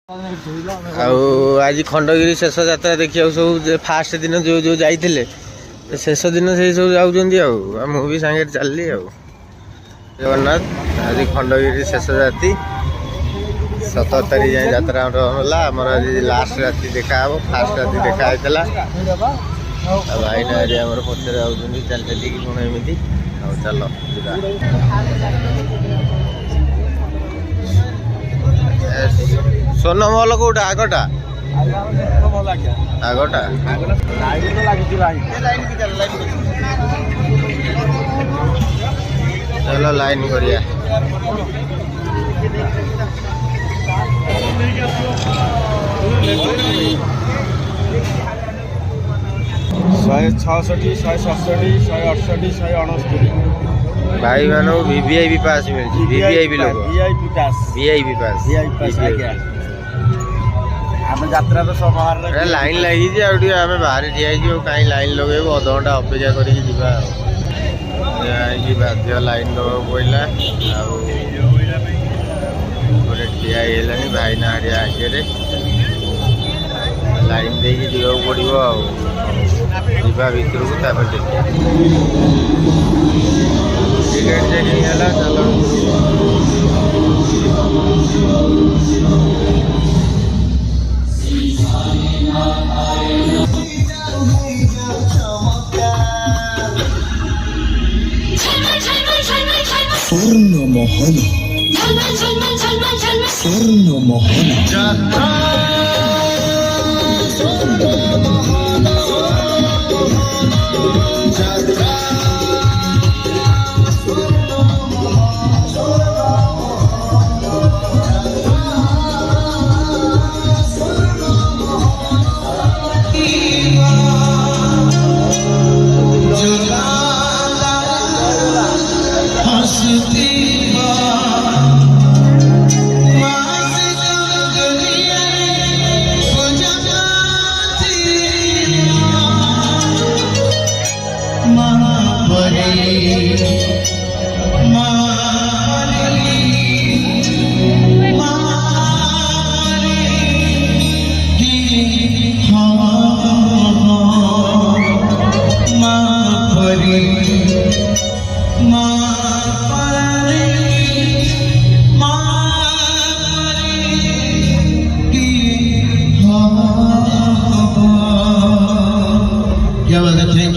आज खंडगिरी शेष यात्रा देखिए सब फास्ट दिन जो जो जाइए शेष दिन से सब जाऊँ मुझे सांगे चलली जगन्नाथ आज खंडगिरी शेष राति 17 तारीख जाए यात्रा है आमर आज लास्ट राति देखा फास्ट राति देखा भाई ना पचर आउट चल चलिए कौन एमती चल सोनमहल कौटा आगटा आगटा चलो लाइन करिया शहे 66 167 168 169 भाई मानो वीवीआईपी पास मिली वीवीआईपी लोग वीआईपी पास आम यात्रा तो सब लाइन लगी आम बाहर ठिया कहीं लाइन लगे अध घंटा अपेक्षा करके बाध्य लाइन लगा पड़ा गोटे ठिया भाईना हरिया आगे लाइन देके जा पड़ो जा भितर को देखिए टिकेट चेकिंग है चलो स्वर्ण मोहन स्वर्ण मोहन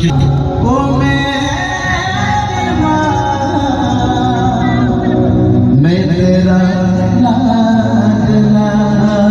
Thank you.